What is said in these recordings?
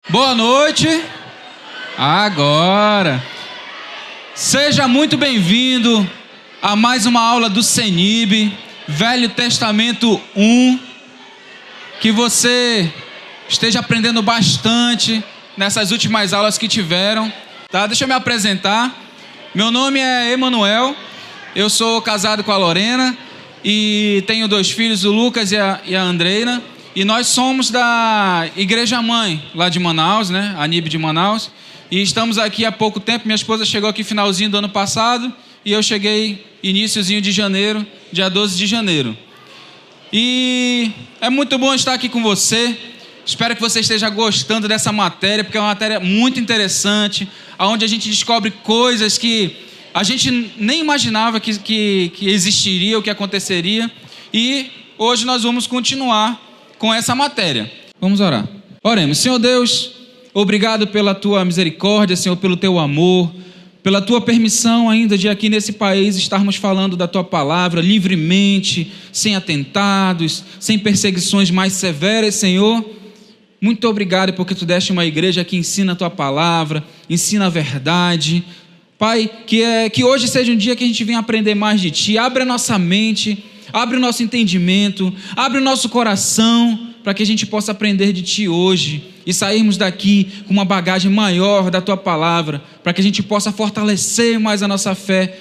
Boa noite. Agora. Seja muito bem-vindo a mais uma aula do CENIB, Velho Testamento 1. Que você esteja aprendendo bastante nessas últimas aulas que tiveram. Tá? Deixa eu me apresentar. Meu nome é Emanuel. Eu sou casado com a Lorena e tenho 2 filhos, o Lucas e a Andreina. E nós somos da Igreja Mãe, lá de Manaus, né? A NIB de Manaus. E estamos aqui há pouco tempo. Minha esposa chegou aqui finalzinho do ano passado e eu cheguei iniciozinho de janeiro, dia 12 de janeiro. E é muito bom estar aqui com você. Espero que você esteja gostando dessa matéria, porque é uma matéria muito interessante, onde a gente descobre coisas que a gente nem imaginava que existiria, o que aconteceria. E hoje nós vamos continuar com essa matéria. Vamos orar. Oremos. Senhor Deus, obrigado pela tua misericórdia, Senhor, pelo teu amor, pela tua permissão ainda de aqui nesse país estarmos falando da tua palavra livremente, sem atentados, sem perseguições mais severas, Senhor. Muito obrigado porque tu deste uma igreja que ensina a tua palavra, ensina a verdade. Pai, que hoje seja um dia que a gente venha aprender mais de ti. Abre a nossa mente, abre o nosso entendimento, abre o nosso coração, para que a gente possa aprender de ti hoje e sairmos daqui com uma bagagem maior da tua palavra, para que a gente possa fortalecer mais a nossa fé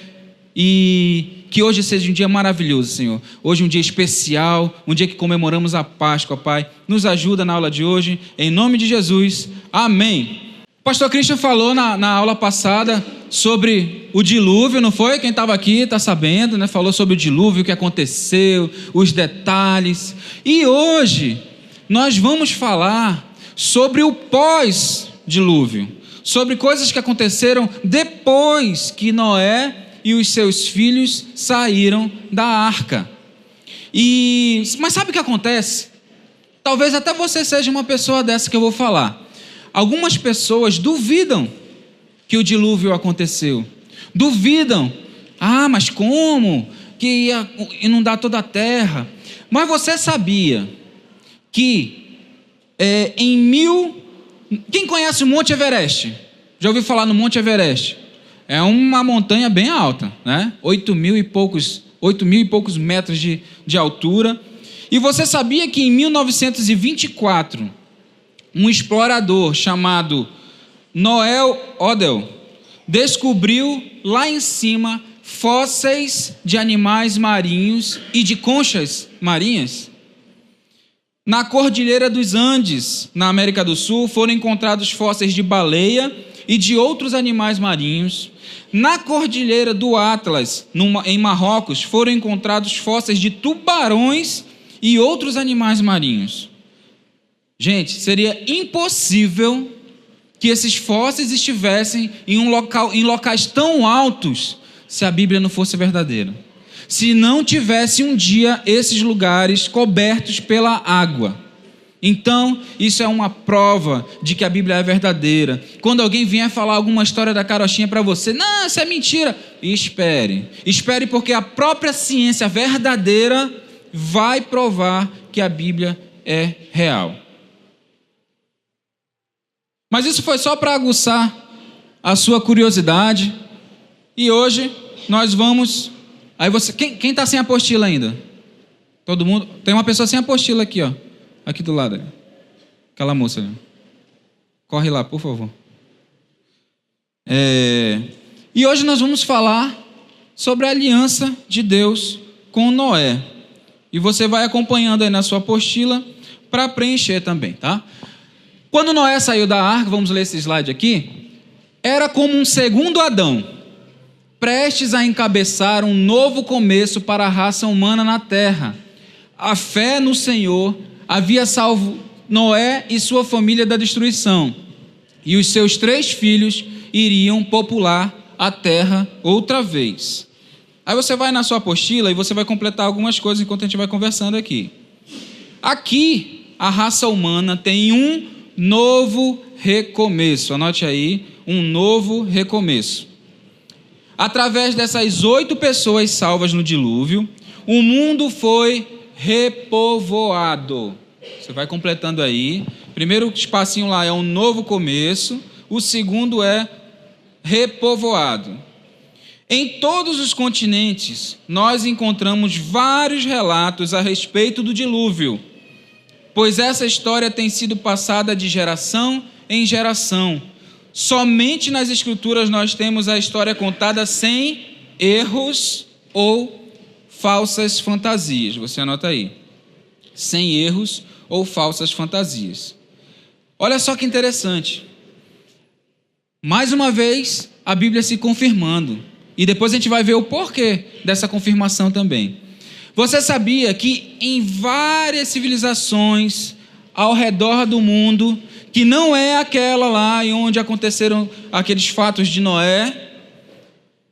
e que hoje seja um dia maravilhoso, Senhor. Hoje um dia especial, um dia que comemoramos a Páscoa, Pai. Nos ajuda na aula de hoje, em nome de Jesus. Amém. O pastor Christian falou na aula passada sobre o dilúvio, não foi? Quem estava aqui está sabendo, né? Falou sobre o dilúvio, o que aconteceu, os detalhes. E hoje nós vamos falar sobre o pós-dilúvio, sobre coisas que aconteceram depois que Noé e os seus filhos saíram da arca. Mas sabe o que acontece? Talvez até você seja uma pessoa dessa que eu vou falar. Algumas pessoas duvidam que o dilúvio aconteceu. Duvidam. Mas como? Que ia inundar toda a terra. Mas você sabia que Quem conhece o Monte Everest? Já ouviu falar no Monte Everest? É uma montanha bem alta, né? 8 mil e poucos metros de altura. E você sabia que em 1924, um explorador chamado Noel Odell descobriu lá em cima fósseis de animais marinhos e de conchas marinhas? Na Cordilheira dos Andes, na América do Sul, foram encontrados fósseis de baleia e de outros animais marinhos. Na Cordilheira do Atlas, em Marrocos, foram encontrados fósseis de tubarões e outros animais marinhos. Gente, seria impossível que esses fósseis estivessem em locais tão altos se a Bíblia não fosse verdadeira. Se não tivesse um dia esses lugares cobertos pela água. Então, isso é uma prova de que a Bíblia é verdadeira. Quando alguém vier falar alguma história da carochinha para você, não, isso é mentira. Espere porque a própria ciência verdadeira vai provar que a Bíblia é real. Mas isso foi só para aguçar a sua curiosidade. E hoje nós vamos... Aí você... Quem está sem apostila ainda? Todo mundo? Tem uma pessoa sem apostila aqui, ó. Aqui do lado. Aquela moça ali. Corre lá, por favor. E hoje nós vamos falar sobre a aliança de Deus com Noé. E você vai acompanhando aí na sua apostila para preencher também, tá? Quando Noé saiu da arca, vamos ler esse slide aqui, era como um segundo Adão, prestes a encabeçar um novo começo para a raça humana na terra. A fé no Senhor havia salvo Noé e sua família da destruição, e os seus 3 filhos iriam popular a terra outra vez. Aí você vai na sua apostila e você vai completar algumas coisas enquanto a gente vai conversando aqui. Aqui, a raça humana tem um novo recomeço. Anote aí, um novo recomeço. Através dessas 8 pessoas salvas no dilúvio, o mundo foi repovoado. Você vai completando aí. primeiro espacinho lá é um novo começo, o segundo é repovoado. Em todos os continentes, nós encontramos vários relatos a respeito do dilúvio, pois essa história tem sido passada de geração em geração. Somente nas Escrituras nós temos a história contada sem erros ou falsas fantasias. Você anota aí. Sem erros ou falsas fantasias. Olha só que interessante. Mais uma vez, a Bíblia se confirmando. E depois a gente vai ver o porquê dessa confirmação também. Você sabia que em várias civilizações ao redor do mundo, que não é aquela lá em onde aconteceram aqueles fatos de Noé,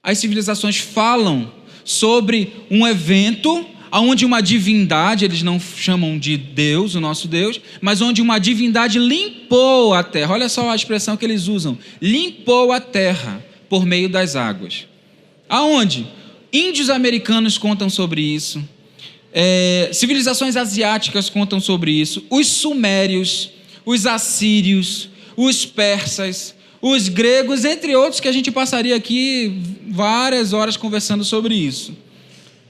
as civilizações falam sobre um evento onde uma divindade, eles não chamam de Deus, o nosso Deus, mas onde uma divindade limpou a terra. Olha só a expressão que eles usam: limpou a terra por meio das águas. Aonde? Índios americanos contam sobre isso, civilizações asiáticas contam sobre isso, os sumérios, os assírios, os persas, os gregos, entre outros, que a gente passaria aqui várias horas conversando sobre isso.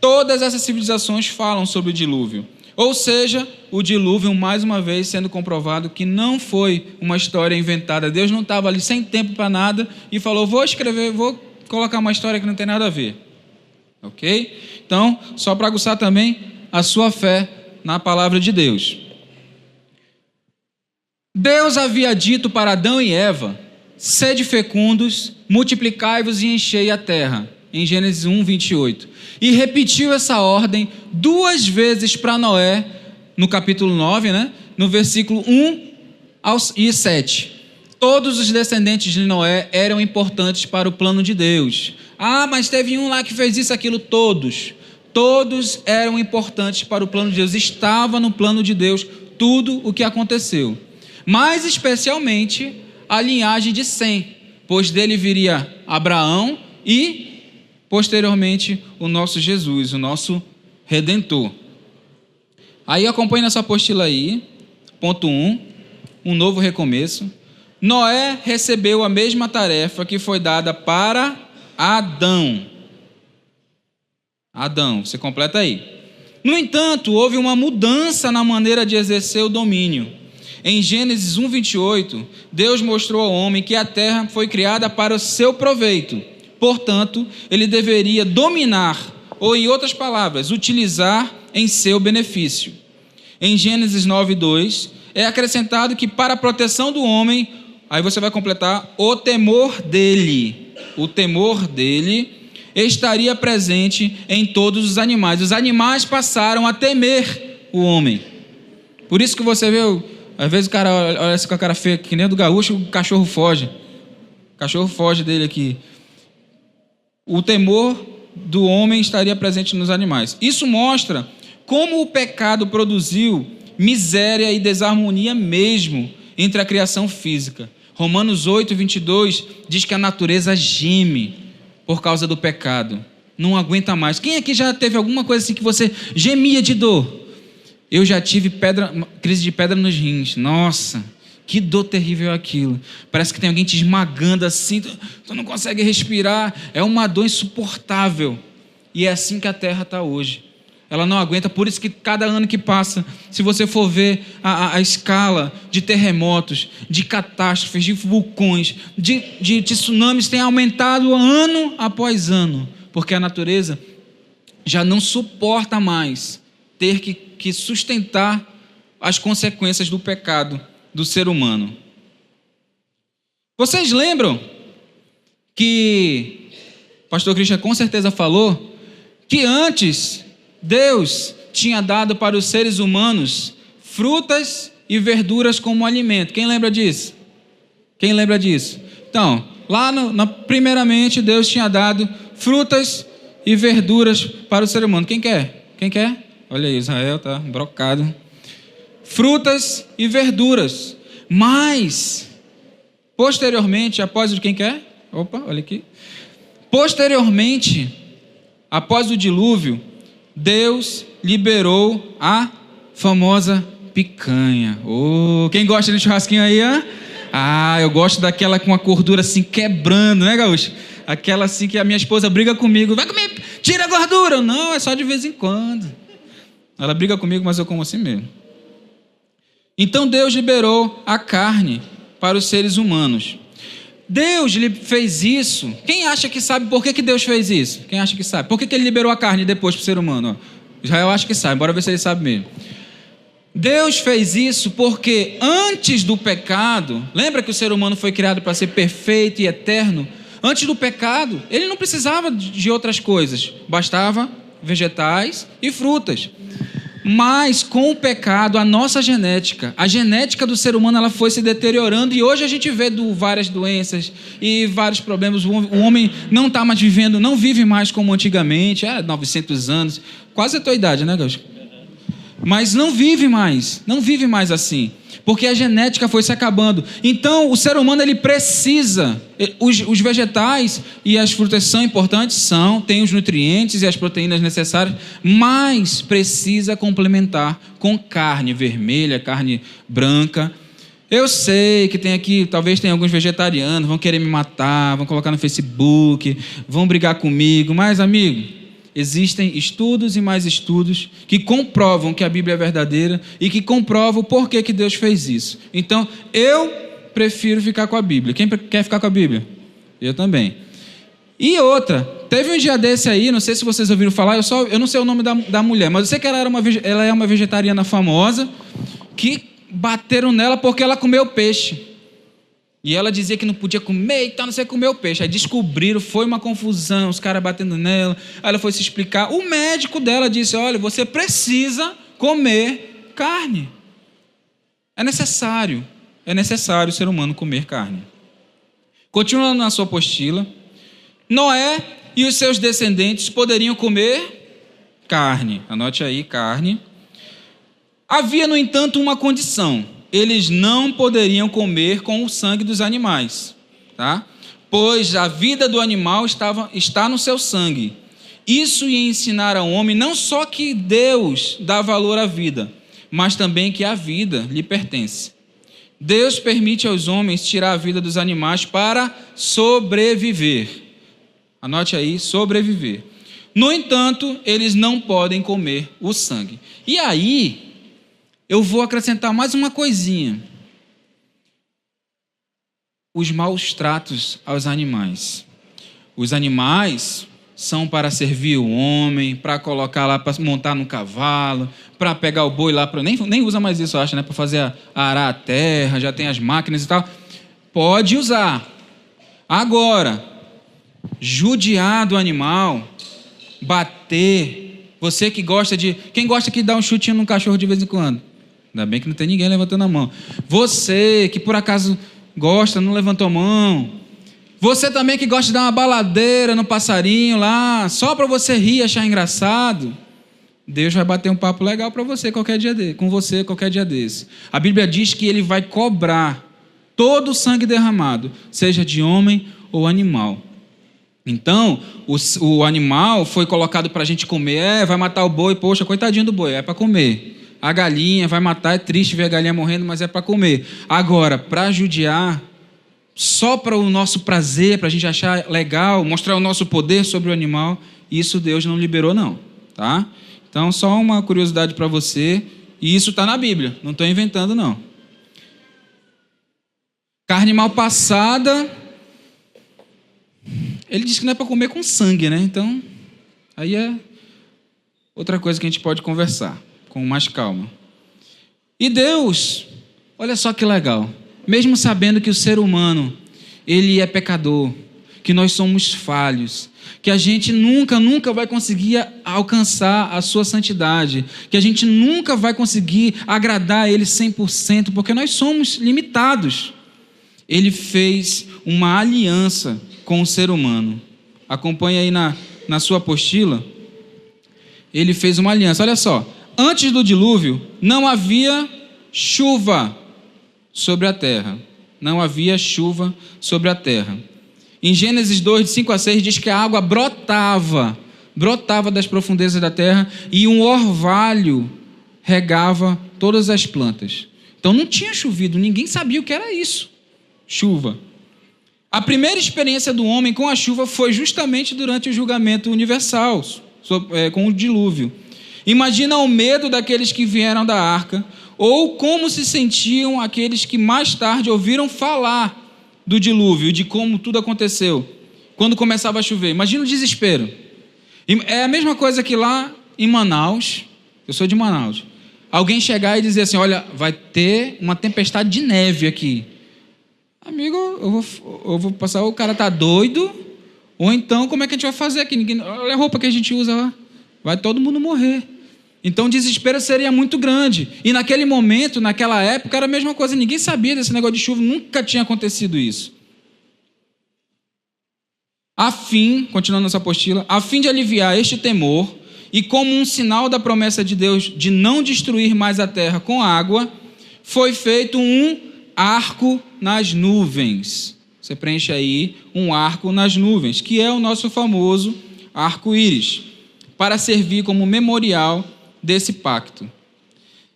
Todas essas civilizações falam sobre o dilúvio. Ou seja, o dilúvio, mais uma vez, sendo comprovado que não foi uma história inventada. Deus não estava ali sem tempo para nada e falou: vou colocar uma história que não tem nada a ver. Ok? Então, só para aguçar também a sua fé na palavra de Deus. Deus havia dito para Adão e Eva: sede fecundos, multiplicai-vos e enchei a terra, em Gênesis 1, 28. E repetiu essa ordem 2 vezes para Noé, no capítulo 9, no versículo 1 e 7. Todos os descendentes de Noé eram importantes para o plano de Deus. Ah, mas teve um lá que fez isso, aquilo. Todos eram importantes para o plano de Deus. Estava no plano de Deus tudo o que aconteceu. Mais especialmente a linhagem de Sem, pois dele viria Abraão e, posteriormente, o nosso Jesus, o nosso Redentor. Aí acompanhe nessa apostila aí, ponto 1, um novo recomeço. Noé recebeu a mesma tarefa que foi dada para Adão. Adão, você completa aí. No entanto, houve uma mudança na maneira de exercer o domínio. Em Gênesis 1, 28, Deus mostrou ao homem que a terra foi criada para o seu proveito. Portanto, ele deveria dominar, ou em outras palavras, utilizar em seu benefício. Em Gênesis 9, 2, é acrescentado que para a proteção do homem, aí você vai completar, o temor dele estaria presente em todos os animais. Os animais passaram a temer o homem. Por isso que você vê, às vezes o cara olha com a cara feia, que nem a do gaúcho, o cachorro foge. O cachorro foge dele aqui. O temor do homem estaria presente nos animais. Isso mostra como o pecado produziu miséria e desarmonia mesmo entre a criação física. Romanos 8, 22 diz que a natureza geme por causa do pecado. Não aguenta mais. Quem aqui já teve alguma coisa assim que você gemia de dor? Eu já tive crise de pedra nos rins. Nossa, que dor terrível é aquilo. Parece que tem alguém te esmagando assim, tu não consegue respirar. É uma dor insuportável. E é assim que a terra está hoje. Ela não aguenta, por isso que cada ano que passa, se você for ver a escala de terremotos, de catástrofes, de vulcões, de tsunamis tem aumentado ano após ano, porque a natureza já não suporta mais ter que sustentar as consequências do pecado do ser humano. Vocês lembram que o pastor Christian com certeza falou que antes Deus tinha dado para os seres humanos frutas e verduras como alimento. Quem lembra disso? Então, lá primeiramente Deus tinha dado frutas e verduras para o ser humano. Quem quer? Olha aí, Israel está brocado. Frutas e verduras. Mas, posteriormente, após o quem quer? Opa, olha aqui. Posteriormente, após o dilúvio, Deus liberou a famosa picanha. Quem gosta de churrasquinho aí, eu gosto daquela com a gordura assim quebrando, né, gaúcho? Aquela assim que a minha esposa briga comigo. Vai comer, tira a gordura. Não, é só de vez em quando. Ela briga comigo, mas eu como assim mesmo. Então Deus liberou a carne para os seres humanos. Deus fez isso. Quem acha que sabe por que Deus fez isso? Quem acha que sabe? Por que Ele liberou a carne depois para o ser humano? Israel acha que sabe, bora ver se ele sabe mesmo. Deus fez isso porque antes do pecado, lembra que o ser humano foi criado para ser perfeito e eterno? Antes do pecado, ele não precisava de outras coisas, bastava vegetais e frutas. Mas com o pecado, a nossa genética, a genética do ser humano, ela foi se deteriorando e hoje a gente vê várias doenças e vários problemas. O homem não está mais vivendo, não vive mais como antigamente, 900 anos, quase a tua idade, né, Gaúcho? Mas não vive mais assim, porque a genética foi se acabando. Então, o ser humano, ele precisa, os vegetais e as frutas são importantes, tem os nutrientes e as proteínas necessárias, mas precisa complementar com carne vermelha, carne branca. Eu sei que tem aqui, talvez tenha alguns vegetarianos, vão querer me matar, vão colocar no Facebook, vão brigar comigo, mas, amigo, existem estudos e mais estudos que comprovam que a Bíblia é verdadeira e que comprovam por que Deus fez isso. Então, eu prefiro ficar com a Bíblia. Quem quer ficar com a Bíblia? Eu também. E outra, teve um dia desse aí, não sei se vocês ouviram falar, eu não sei o nome da mulher, mas eu sei que ela é uma vegetariana famosa, que bateram nela porque ela comeu peixe. E ela dizia que não podia comer e tal, não sei, comeu peixe. Aí descobriram, foi uma confusão, os caras batendo nela. Aí ela foi se explicar. O médico dela disse, olha, você precisa comer carne. É necessário o ser humano comer carne. Continuando na sua apostila, Noé e os seus descendentes poderiam comer carne. Anote aí, carne. Havia, no entanto, uma condição. Eles não poderiam comer com o sangue dos animais, tá? Pois a vida do animal está no seu sangue. Isso ia ensinar ao homem não só que Deus dá valor à vida, mas também que a vida lhe pertence. Deus permite aos homens tirar a vida dos animais para sobreviver. Anote aí, sobreviver. No entanto, eles não podem comer o sangue. E aí, eu vou acrescentar mais uma coisinha. Os maus tratos aos animais. Os animais são para servir o homem, para colocar lá, para montar no cavalo, para pegar o boi lá, nem usa mais isso, eu acho, né? Para fazer arar a terra, já tem as máquinas e tal. Pode usar. Agora, judiar do animal, bater. Você que gosta de... Quem gosta que dá um chutinho num cachorro de vez em quando? Ainda bem que não tem ninguém levantando a mão. Você que por acaso gosta, não levantou a mão. Você também que gosta de dar uma baladeira no passarinho lá, só para você rir e achar engraçado. Deus vai bater um papo legal para você qualquer dia desse. A Bíblia diz que Ele vai cobrar todo o sangue derramado, seja de homem ou animal. Então, o animal foi colocado para a gente comer. Vai matar o boi, poxa, coitadinho do boi, é para comer. A galinha vai matar, é triste ver a galinha morrendo, mas é para comer. Agora, para judiar, só para o nosso prazer, para a gente achar legal, mostrar o nosso poder sobre o animal, isso Deus não liberou não, tá? Então, só uma curiosidade para você, e isso está na Bíblia, não estou inventando não. Carne mal passada, ele diz que não é para comer com sangue, né? Então, aí é outra coisa que a gente pode conversar com mais calma. E Deus, olha só que legal, mesmo sabendo que o ser humano, ele é pecador, que nós somos falhos, que a gente nunca vai conseguir alcançar a sua santidade, que a gente nunca vai conseguir agradar a Ele 100%, porque nós somos limitados. Ele fez uma aliança com o ser humano. Acompanhe aí na sua apostila. Ele fez uma aliança, olha só. Antes do dilúvio, não havia chuva sobre a terra. Não havia chuva sobre a terra. Em Gênesis 2, de 5 a 6, diz que a água brotava das profundezas da terra e um orvalho regava todas as plantas. Então não tinha chovido, ninguém sabia o que era isso, chuva. A primeira experiência do homem com a chuva foi justamente durante o julgamento universal, com o dilúvio. Imagina o medo daqueles que vieram da arca, ou como se sentiam aqueles que mais tarde ouviram falar do dilúvio, de como tudo aconteceu, quando começava a chover. Imagina o desespero. É a mesma coisa que lá em Manaus, eu sou de Manaus, alguém chegar e dizer assim, olha, vai ter uma tempestade de neve aqui. Amigo, eu vou passar, o cara tá doido, ou então como é que a gente vai fazer aqui? Olha a roupa que a gente usa lá, vai todo mundo morrer. Então o desespero seria muito grande. E naquele momento, naquela época, era a mesma coisa, ninguém sabia desse negócio de chuva, nunca tinha acontecido isso. Continuando nossa apostila, a fim de aliviar este temor, e como um sinal da promessa de Deus de não destruir mais a terra com água, foi feito um arco nas nuvens. Você preenche aí um arco nas nuvens, que é o nosso famoso arco-íris, para servir como memorial desse pacto.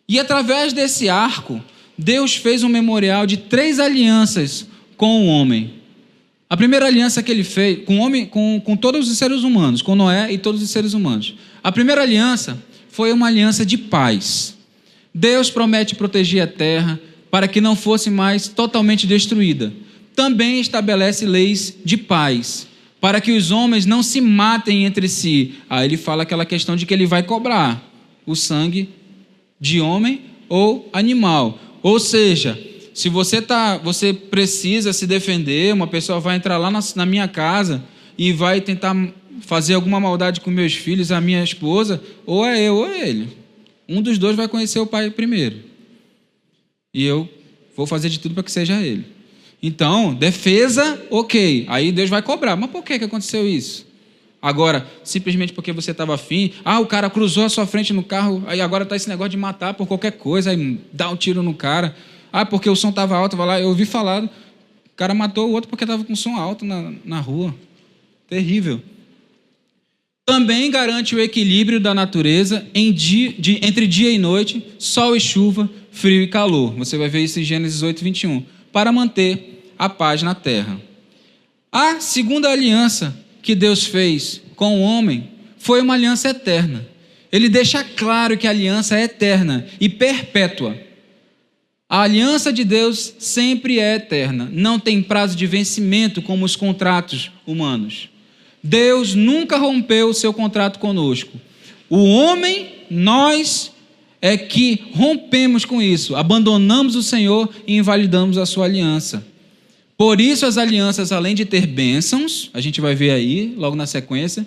E através desse arco, Deus fez um memorial de 3 alianças com o homem. A primeira aliança que ele fez com o homem, com todos os seres humanos, com Noé e todos os seres humanos. A primeira aliança foi uma aliança de paz. Deus promete proteger a terra para que não fosse mais totalmente destruída. Também estabelece leis de paz, para que os homens não se matem entre si. Aí ele fala aquela questão de que ele vai cobrar o sangue de homem ou animal. Ou seja, se você precisa se defender, uma pessoa vai entrar lá na minha casa e vai tentar fazer alguma maldade com meus filhos, a minha esposa, ou é eu ou é ele. Um dos dois vai conhecer o pai primeiro. E eu vou fazer de tudo para que seja ele. Então, defesa, ok. Aí Deus vai cobrar. Mas por que aconteceu isso? Agora, simplesmente porque você estava afim, o cara cruzou a sua frente no carro, aí agora está esse negócio de matar por qualquer coisa, aí dá um tiro no cara. Porque o som estava alto, vai lá, eu ouvi falar, o cara matou o outro porque estava com som alto na rua. Terrível. Também garante o equilíbrio da natureza entre dia e noite, sol e chuva, frio e calor. Você vai ver isso em Gênesis 8, 21. Para manter a paz na terra. A segunda aliança que Deus fez com o homem foi uma aliança eterna. Ele deixa claro que a aliança é eterna e perpétua. A aliança de Deus sempre é eterna. Não tem prazo de vencimento como os contratos humanos. Deus nunca rompeu o seu contrato conosco. O homem, nós é que rompemos com isso, abandonamos o Senhor e invalidamos a sua aliança. Por isso as alianças, além de ter bênçãos, a gente vai ver aí, logo na sequência,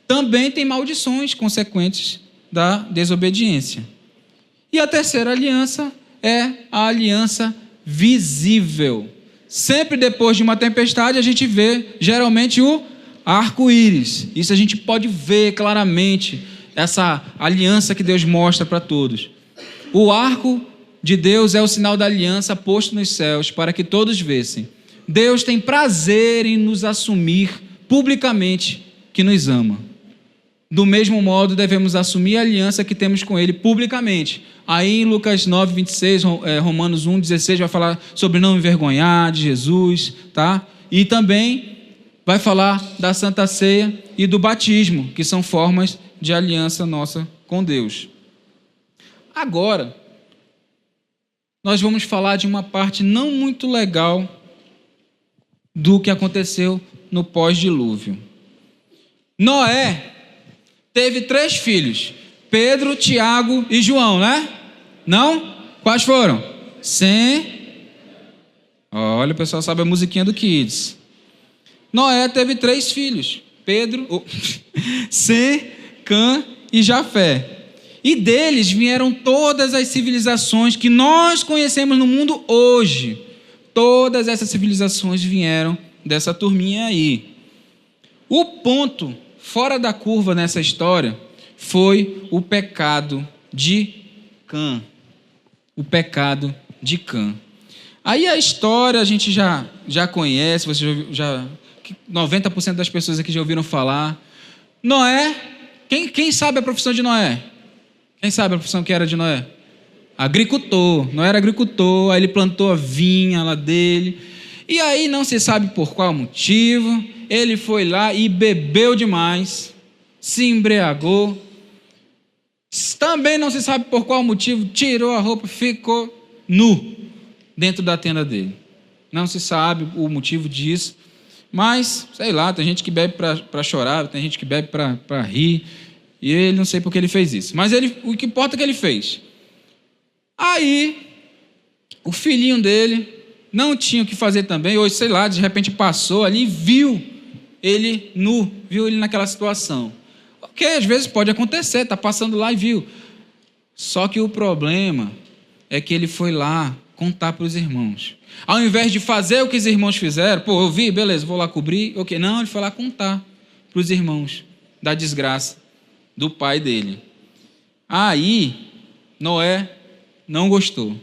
também tem maldições consequentes da desobediência. E a terceira aliança é a aliança visível. Sempre depois de uma tempestade, a gente vê, geralmente, o arco-íris. Isso a gente pode ver claramente, essa aliança que Deus mostra para todos. O arco de Deus é o sinal da aliança posto nos céus, para que todos vissem. Deus tem prazer em nos assumir publicamente que nos ama. Do mesmo modo, devemos assumir a aliança que temos com Ele publicamente. Aí em Lucas 9, 26, Romanos 1, 16, vai falar sobre não envergonhar de Jesus, tá? E também vai falar da Santa Ceia e do batismo, que são formas de aliança nossa com Deus. Agora, nós vamos falar de uma parte não muito legal do que aconteceu no pós-dilúvio. Noé teve 3 filhos, Pedro, Tiago e João, né? Não? Quais foram? Sem. Olha, o pessoal sabe a musiquinha do Kids. Noé teve 3 filhos, Sem, Cã e Jafé. E deles vieram todas as civilizações que nós conhecemos no mundo hoje. Todas essas civilizações vieram dessa turminha aí. O ponto fora da curva nessa história foi o pecado de Cã. O pecado de Cã. Aí a história a gente já conhece, você já 90% das pessoas aqui já ouviram falar. Noé, quem sabe a profissão de Noé? Quem sabe a profissão que era de Noé? agricultor, não era agricultor, aí ele plantou a vinha lá dele, e aí não se sabe por qual motivo, ele foi lá e bebeu demais, se embriagou, também não se sabe por qual motivo, tirou a roupa, ficou nu dentro da tenda dele. Não se sabe o motivo disso, mas, sei lá, tem gente que bebe para chorar, tem gente que bebe para rir, e ele não sei por que ele fez isso. Mas o que importa é que ele fez. Aí, o filhinho dele não tinha o que fazer também, ou sei lá, de repente passou ali e viu ele nu, viu ele naquela situação. Ok, às vezes pode acontecer, está passando lá e viu. Só que o problema é que ele foi lá contar para os irmãos. Ao invés de fazer o que os irmãos fizeram, pô, eu vi, beleza, vou lá cobrir, ok. Não, ele foi lá contar para os irmãos da desgraça do pai dele. Aí, Noé não gostou.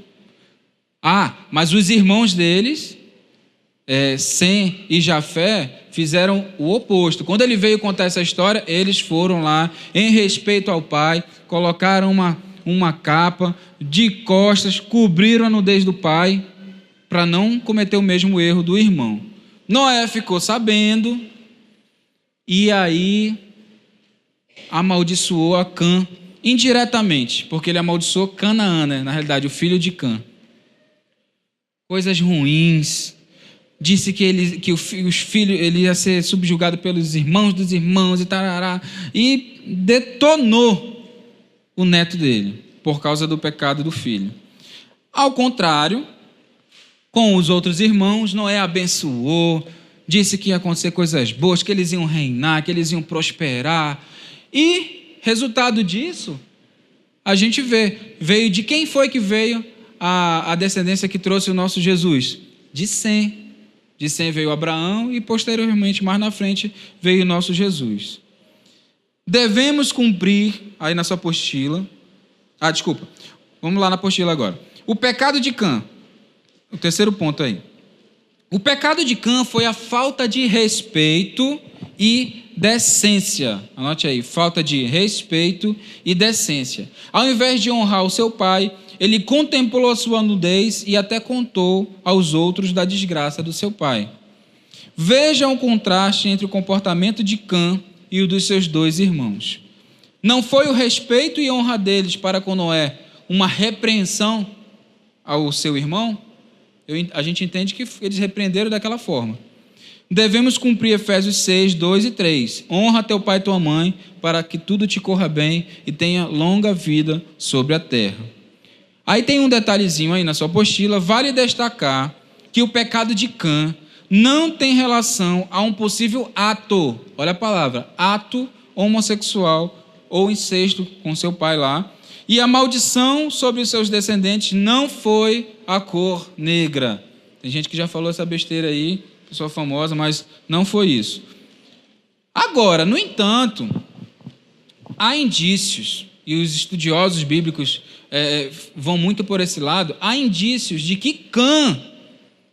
Mas os irmãos deles, Sem e Jafé, fizeram o oposto. Quando ele veio contar essa história, eles foram lá, em respeito ao pai, colocaram uma capa de costas, cobriram a nudez do pai, para não cometer o mesmo erro do irmão. Noé ficou sabendo, e aí amaldiçoou a Cã, indiretamente, porque ele amaldiçoou Canaã, né? Na realidade, o filho de Cã. Coisas ruins. Disse que ele ia ser subjugado pelos irmãos dos irmãos e tarará, e detonou o neto dele, por causa do pecado do filho. Ao contrário, com os outros irmãos, Noé abençoou, disse que ia acontecer coisas boas, que eles iam reinar, que eles iam prosperar. E, resultado disso, a gente veio de quem foi que veio a descendência que trouxe o nosso Jesus? De Sem. De Sem veio Abraão e, posteriormente, mais na frente, veio o nosso Jesus. Devemos cumprir, aí na sua apostila... desculpa. Vamos lá na apostila agora. O pecado de Cã. O terceiro ponto aí. O pecado de Cã foi a falta de respeito e decência. Anote aí, falta de respeito e decência. Ao invés de honrar o seu pai, ele contemplou a sua nudez e até contou aos outros da desgraça do seu pai. Vejam o contraste entre o comportamento de Cã e o dos seus dois irmãos. Não foi o respeito e honra deles para com Noé uma repreensão ao seu irmão? A gente entende que eles repreenderam daquela forma. Devemos cumprir Efésios 6, 2 e 3. Honra teu pai e tua mãe, para que tudo te corra bem e tenha longa vida sobre a terra. Aí tem um detalhezinho aí na sua apostila. Vale destacar que o pecado de Cã não tem relação a um possível ato, olha a palavra, ato homossexual ou incesto com seu pai lá. E a maldição sobre os seus descendentes não foi a cor negra. Tem gente que já falou essa besteira aí, pessoa famosa, mas não foi isso. Agora, no entanto, há indícios, e os estudiosos bíblicos vão muito por esse lado, há indícios de que Cã,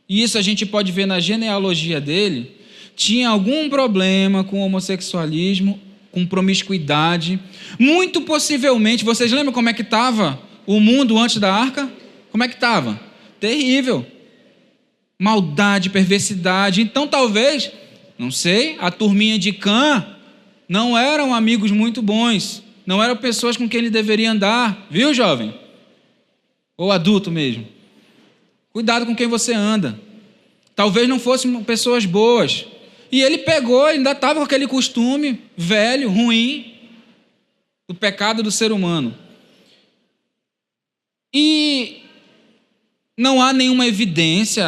e isso a gente pode ver na genealogia dele, tinha algum problema com homossexualismo, com promiscuidade. Muito possivelmente, vocês lembram como é que estava o mundo antes da arca? Como é que estava? Terrível. Maldade, perversidade. Então talvez, não sei, a turminha de Cã não eram amigos muito bons, não eram pessoas com quem ele deveria andar, viu, jovem? Ou adulto mesmo. Cuidado com quem você anda. Talvez não fossem pessoas boas. E ele pegou, ainda estava com aquele costume velho, ruim, do pecado do ser humano. E não há nenhuma evidência,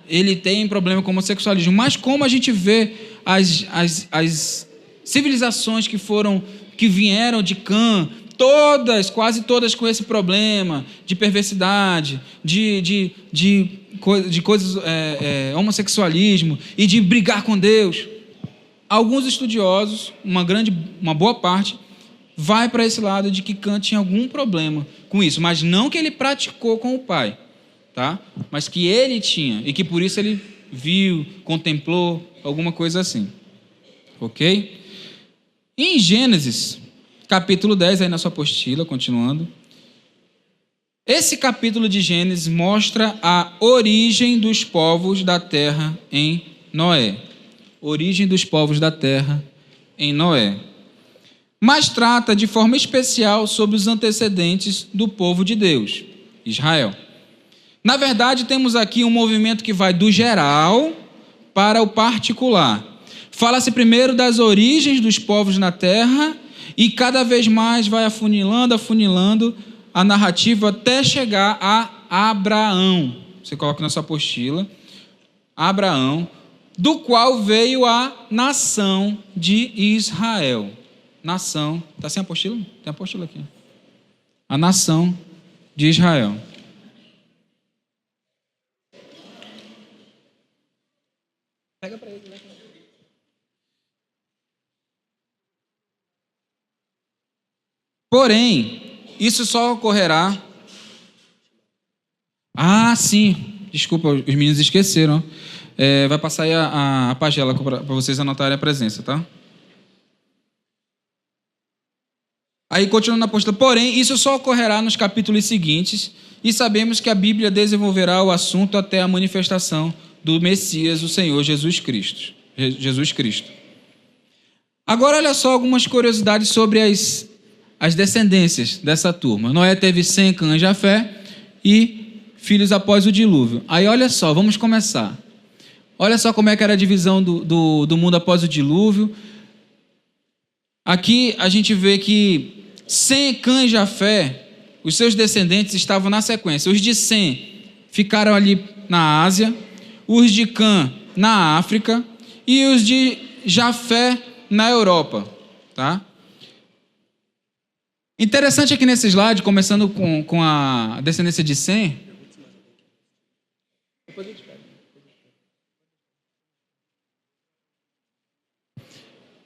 ele tem problema com homossexualismo, mas como a gente vê as civilizações que vieram de Cã, quase todas com esse problema de perversidade, de coisas, homossexualismo e de brigar com Deus. Alguns estudiosos, uma boa parte, vai para esse lado de que Cã tinha algum problema com isso, mas não que ele praticou com o pai, tá? Mas que ele tinha, e que por isso ele viu, contemplou, alguma coisa assim. Ok? Em Gênesis, capítulo 10, aí na sua apostila, continuando, Esse capítulo de Gênesis mostra a origem dos povos da terra em Noé. Origem dos povos da terra em Noé. Mas trata de forma especial sobre os antecedentes do povo de Deus, Israel. Na verdade, temos aqui um movimento que vai do geral para o particular. Fala-se primeiro das origens dos povos na terra e cada vez mais vai afunilando a narrativa até chegar a Abraão. Você coloca na sua apostila. Abraão, do qual veio a nação de Israel. Nação. Está sem apostila? Tem apostila aqui. A nação de Israel. Pega para ele, né? Porém, isso só ocorrerá... Ah, sim. Desculpa, os meninos esqueceram. Vai passar aí a pagela para vocês anotarem a presença, tá? Aí, continuando na apostila. Porém, isso só ocorrerá nos capítulos seguintes e sabemos que a Bíblia desenvolverá o assunto até a manifestação do Messias, o Senhor Jesus Cristo. Agora, olha só algumas curiosidades sobre as descendências dessa turma. Noé teve Sem, Cã e Jafé e filhos após o dilúvio. Aí, olha só, vamos começar. Olha só como é que era a divisão do mundo após o dilúvio. Aqui a gente vê que Sem, Cã e Jafé, os seus descendentes estavam na sequência. Os de Sem ficaram ali na Ásia, os de Cã na África e os de Jafé na Europa, tá? Interessante aqui nesse slide, começando com a descendência de Sem.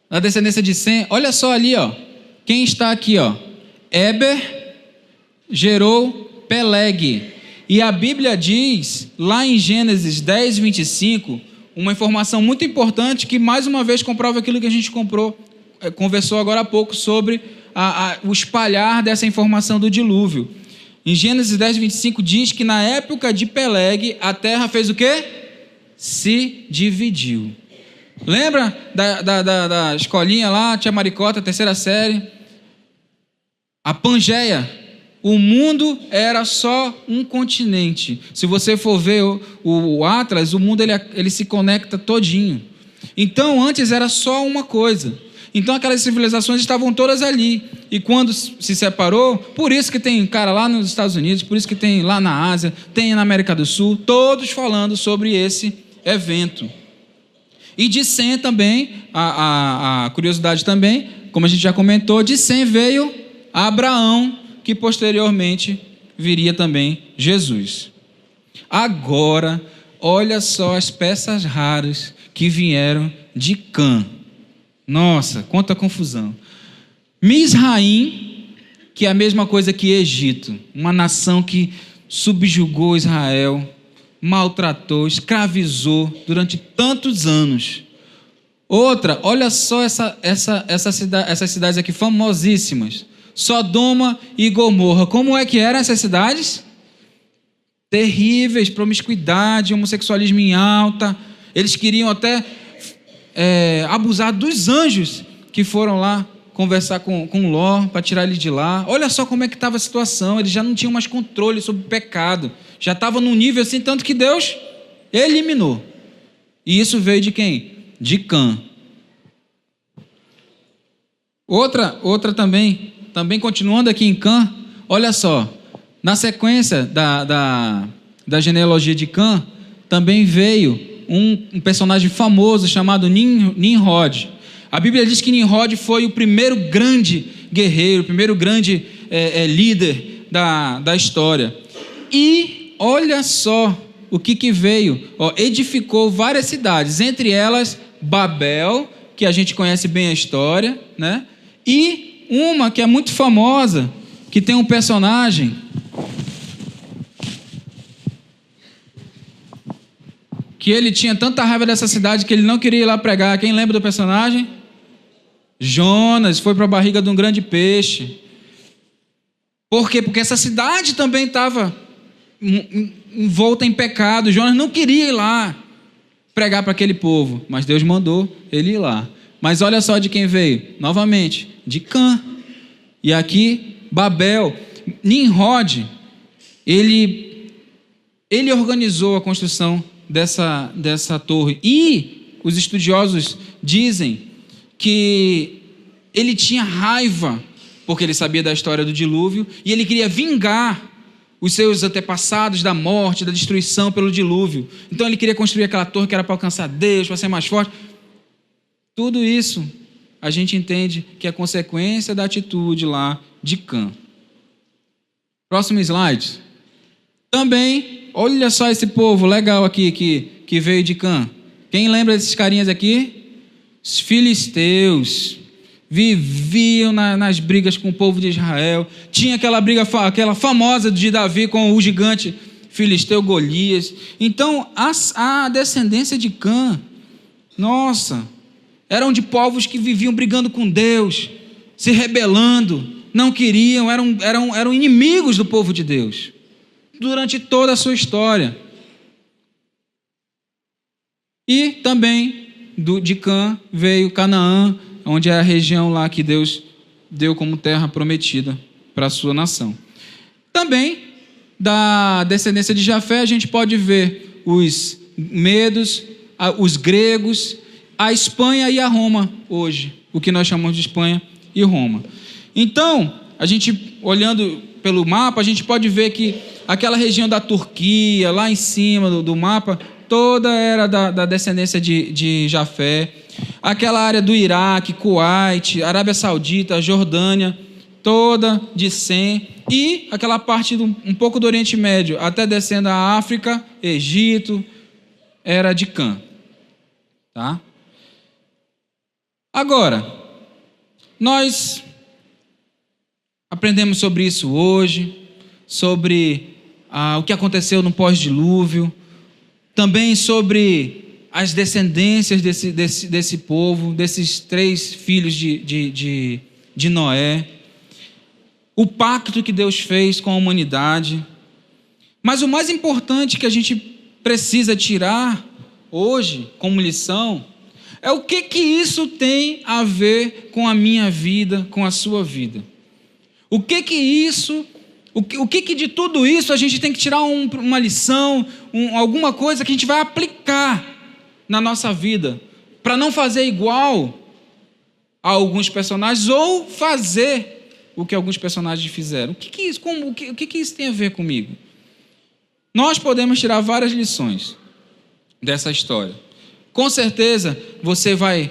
A descendência de Sem, olha só ali, ó. Quem está aqui, ó? Éber gerou Peleg. E a Bíblia diz, lá em Gênesis 10, 25, uma informação muito importante que mais uma vez comprova aquilo que a gente conversou agora há pouco sobre o espalhar dessa informação do dilúvio. Em Gênesis 10, 25 diz que na época de Peleg, a terra fez o quê? Se dividiu. Lembra da escolinha lá, tia Maricota, terceira série? A Pangeia. O mundo era só um continente. Se você for ver o Atlas, o mundo ele se conecta todinho. Então, antes era só uma coisa. Então, aquelas civilizações estavam todas ali. E quando se separou, por isso que tem cara lá nos Estados Unidos, por isso que tem lá na Ásia, tem na América do Sul, todos falando sobre esse evento. E de Sem também, a curiosidade também, como a gente já comentou, de Sem veio Abraão, que posteriormente viria também Jesus. Agora, olha só as peças raras que vieram de Cã. Nossa, quanta confusão. Misraim, que é a mesma coisa que Egito, uma nação que subjugou Israel, maltratou, escravizou durante tantos anos. Outra, olha só essas cidades aqui famosíssimas. Sodoma e Gomorra. Como é que eram essas cidades? Terríveis, promiscuidade, homossexualismo em alta. Eles queriam até abusar dos anjos que foram lá conversar com Ló para tirar ele de lá. Olha só como é que estava a situação. Eles já não tinham mais controle sobre o pecado. Já estavam num nível assim, tanto que Deus eliminou. E isso veio de quem? De Cã. Outra também continuando aqui em Cã, olha só, na sequência da genealogia de Cã, também veio um personagem famoso chamado Nimrod. A Bíblia diz que Nimrod foi o primeiro grande guerreiro, o primeiro grande líder da história. E olha só o que veio. Edificou várias cidades, entre elas Babel, que a gente conhece bem a história, né? E uma que é muito famosa, que tem um personagem que ele tinha tanta raiva dessa cidade que ele não queria ir lá pregar. Quem lembra do personagem? Jonas foi para a barriga de um grande peixe. Por quê? Porque essa cidade também estava envolta em pecado. Jonas não queria ir lá pregar para aquele povo, mas Deus mandou ele ir lá. Mas olha só de quem veio, novamente, de Cã. E aqui, Babel. Nimrod, ele organizou a construção dessa torre. E os estudiosos dizem que ele tinha raiva, porque ele sabia da história do dilúvio, e ele queria vingar os seus antepassados da morte, da destruição pelo dilúvio. Então ele queria construir aquela torre que era para alcançar Deus, para ser mais forte. Tudo isso a gente entende que é consequência da atitude lá de Cã. Próximo slide. Também, olha só esse povo legal aqui que veio de Cã. Quem lembra desses carinhas aqui? Os filisteus. Viviam nas brigas com o povo de Israel. Tinha aquela briga, aquela famosa de Davi com o gigante filisteu Golias. Então, a descendência de Cã, nossa, eram de povos que viviam brigando com Deus, se rebelando, não queriam, eram inimigos do povo de Deus, durante toda a sua história. E também de Cã veio Canaã, onde é a região lá que Deus deu como terra prometida para a sua nação. Também, da descendência de Jafé, a gente pode ver os medos, os gregos, a Espanha e a Roma hoje, o que nós chamamos de Espanha e Roma. Então, a gente, olhando pelo mapa, a gente pode ver que aquela região da Turquia, lá em cima do mapa, toda era da descendência de Jafé. Aquela área do Iraque, Kuwait, Arábia Saudita, Jordânia, toda de Sem. E aquela parte um pouco do Oriente Médio, até descendo a África, Egito, era de Cã. Tá? Agora, nós aprendemos sobre isso hoje, sobre o que aconteceu no pós-dilúvio, também sobre as descendências desse povo, desses 3 filhos de Noé, o pacto que Deus fez com a humanidade. Mas o mais importante que a gente precisa tirar hoje como lição é o que isso tem a ver com a minha vida, com a sua vida. O que de tudo isso a gente tem que tirar uma lição, alguma coisa que a gente vai aplicar na nossa vida, para não fazer igual a alguns personagens ou fazer o que alguns personagens fizeram. O que isso tem a ver comigo? Nós podemos tirar várias lições dessa história. Com certeza você vai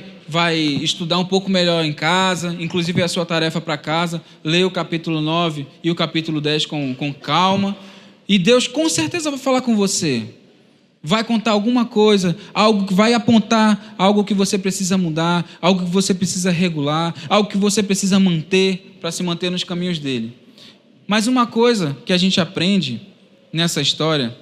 estudar um pouco melhor em casa, inclusive é a sua tarefa para casa, ler o capítulo 9 e o capítulo 10 com calma, e Deus com certeza vai falar com você. Vai contar alguma coisa, algo que vai apontar algo que você precisa mudar, algo que você precisa regular, algo que você precisa manter para se manter nos caminhos dele. Mas uma coisa que a gente aprende nessa história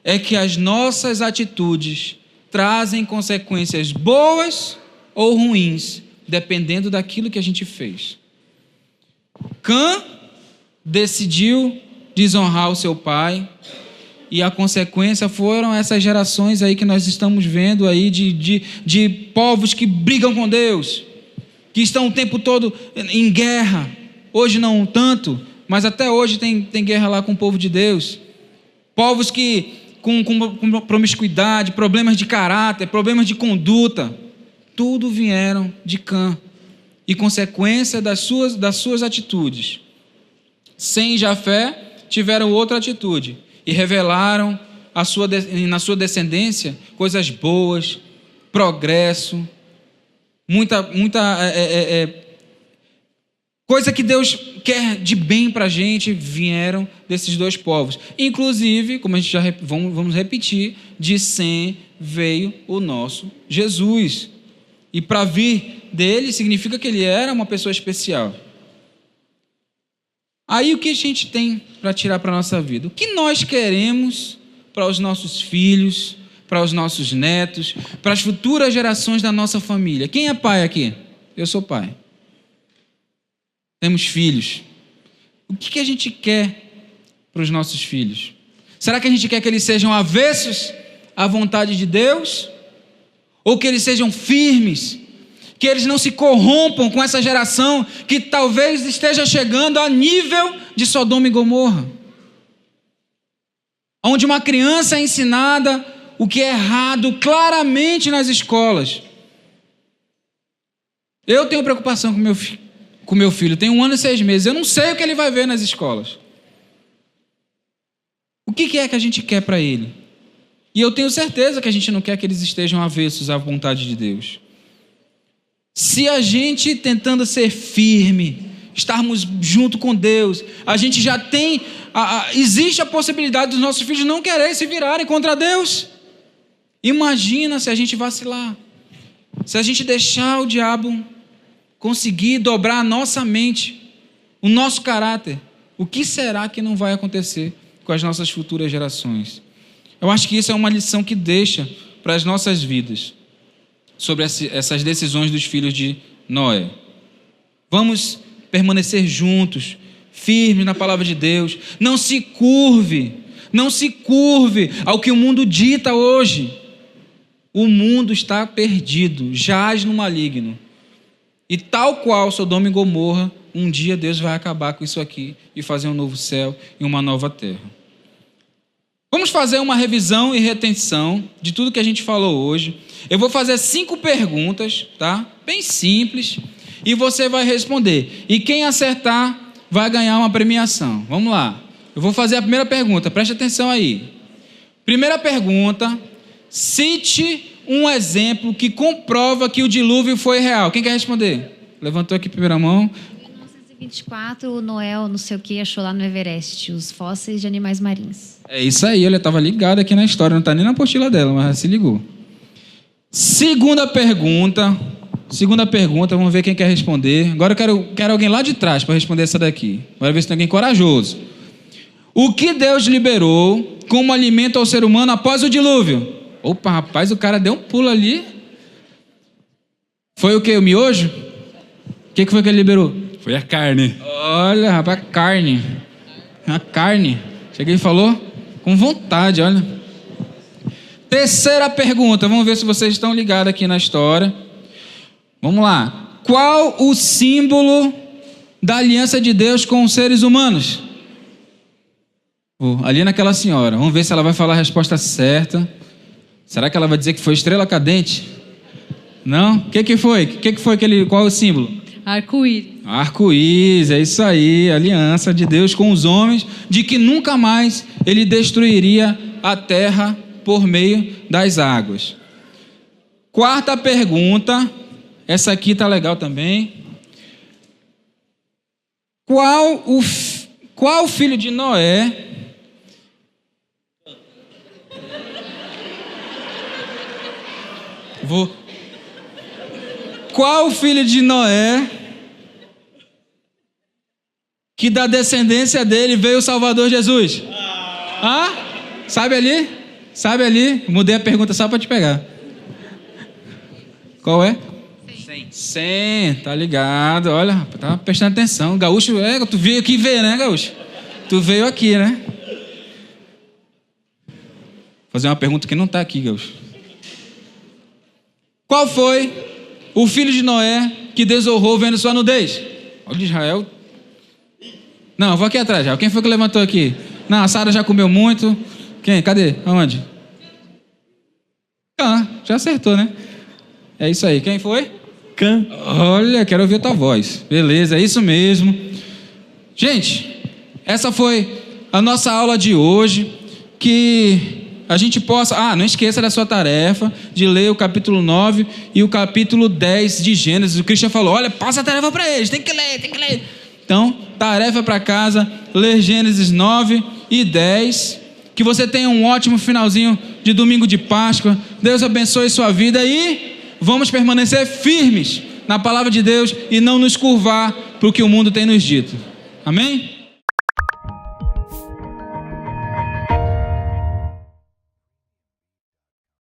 é que as nossas atitudes trazem consequências boas ou ruins, dependendo daquilo que a gente fez. Cã decidiu desonrar o seu pai, e a consequência foram essas gerações aí que nós estamos vendo aí de povos que brigam com Deus, que estão o tempo todo em guerra. Hoje não tanto, mas até hoje tem guerra lá com o povo de Deus. Povos que com promiscuidade, problemas de caráter, problemas de conduta, tudo vieram de Cã, e consequência das suas atitudes. Sem Jafé, tiveram outra atitude, e revelaram na sua descendência coisas boas, progresso, muita coisa que Deus quer de bem para a gente, vieram desses 2 povos. Inclusive, como a gente já vamos repetir, de Sem veio o nosso Jesus. E para vir dele significa que ele era uma pessoa especial. Aí o que a gente tem para tirar para a nossa vida? O que nós queremos para os nossos filhos, para os nossos netos, para as futuras gerações da nossa família? Quem é pai aqui? Eu sou pai. Temos filhos. O que a gente quer para os nossos filhos? Será que a gente quer que eles sejam avessos à vontade de Deus? Ou que eles sejam firmes? Que eles não se corrompam com essa geração que talvez esteja chegando a nível de Sodoma e Gomorra? Onde uma criança é ensinada o que é errado claramente nas escolas. Eu tenho preocupação com meu filho, tem 1 ano e 6 meses. Eu não sei o que ele vai ver nas escolas. O que é que a gente quer para ele? E eu tenho certeza que a gente não quer que eles estejam avessos à vontade de Deus. Se a gente tentando ser firme, estarmos junto com Deus, a gente já tem, existe a possibilidade dos nossos filhos não quererem se virarem contra Deus. Imagina se a gente vacilar, se a gente deixar o diabo conseguir dobrar a nossa mente, o nosso caráter. O que será que não vai acontecer com as nossas futuras gerações? Eu acho que isso é uma lição que deixa para as nossas vidas, sobre essas decisões dos filhos de Noé. Vamos permanecer juntos, firmes na palavra de Deus. Não se curve ao que o mundo dita hoje. O mundo está perdido, jaz no maligno. E tal qual Sodoma e Gomorra, um dia Deus vai acabar com isso aqui e fazer um novo céu e uma nova terra. Vamos fazer uma revisão e retenção de tudo que a gente falou hoje. Eu vou fazer 5 perguntas, tá? Bem simples. E você vai responder. E quem acertar vai ganhar uma premiação. Vamos lá. Eu vou fazer a primeira pergunta. Preste atenção aí. Primeira pergunta. Cite um exemplo que comprova que o dilúvio foi real. Quem quer responder? Levantou aqui a primeira mão. Em 1924, o Noel, não sei o que, achou lá no Everest os fósseis de animais marinhos. É isso aí, ele estava ligado aqui na história, não está nem na apostila dela, mas se ligou. Segunda pergunta, vamos ver quem quer responder. Agora eu quero alguém lá de trás para responder essa daqui. Bora ver se tem alguém corajoso. O que Deus liberou como alimento ao ser humano após o dilúvio? Opa, rapaz, o cara deu um pulo ali. Foi o quê? O miojo? O que foi que ele liberou? Foi a carne. Olha, rapaz, carne. A carne. Cheguei e falou com vontade, olha. Terceira pergunta, vamos ver se vocês estão ligados aqui na história. Vamos lá. Qual o símbolo da aliança de Deus com os seres humanos? Ali naquela senhora. Vamos ver se ela vai falar a resposta certa. Será que ela vai dizer que foi estrela cadente? Não? O que foi? Qual é o símbolo? Arco-íris. Arco-íris, é isso aí. Aliança de Deus com os homens, de que nunca mais ele destruiria a terra por meio das águas. Quarta pergunta. Essa aqui tá legal também. Qual o filho de Noé Qual o filho de Noé que da descendência dele veio o Salvador Jesus? Sabe ali? Mudei a pergunta só para te pegar. Qual é? Sem, tá ligado? Olha, tava prestando atenção. Gaúcho, tu veio aqui ver, né, Gaúcho? Tu veio aqui, né? Vou fazer uma pergunta que não tá aqui, Gaúcho. Qual foi o filho de Noé que desonrou vendo sua nudez? Olha, Israel. Não, vou aqui atrás já. Quem foi que levantou aqui? Não, a Sara já comeu muito. Quem? Cadê? Aonde? Já acertou, né? É isso aí. Quem foi? Cã. Olha, quero ouvir a tua voz. Beleza, é isso mesmo. Gente, essa foi a nossa aula de hoje. Que a gente possa... não esqueça da sua tarefa de ler o capítulo 9 e o capítulo 10 de Gênesis. O Christian falou, olha, passa a tarefa para eles, tem que ler. Então, tarefa para casa, ler Gênesis 9 e 10. Que você tenha um ótimo finalzinho de domingo de Páscoa. Deus abençoe sua vida e vamos permanecer firmes na palavra de Deus e não nos curvar para o que o mundo tem nos dito. Amém?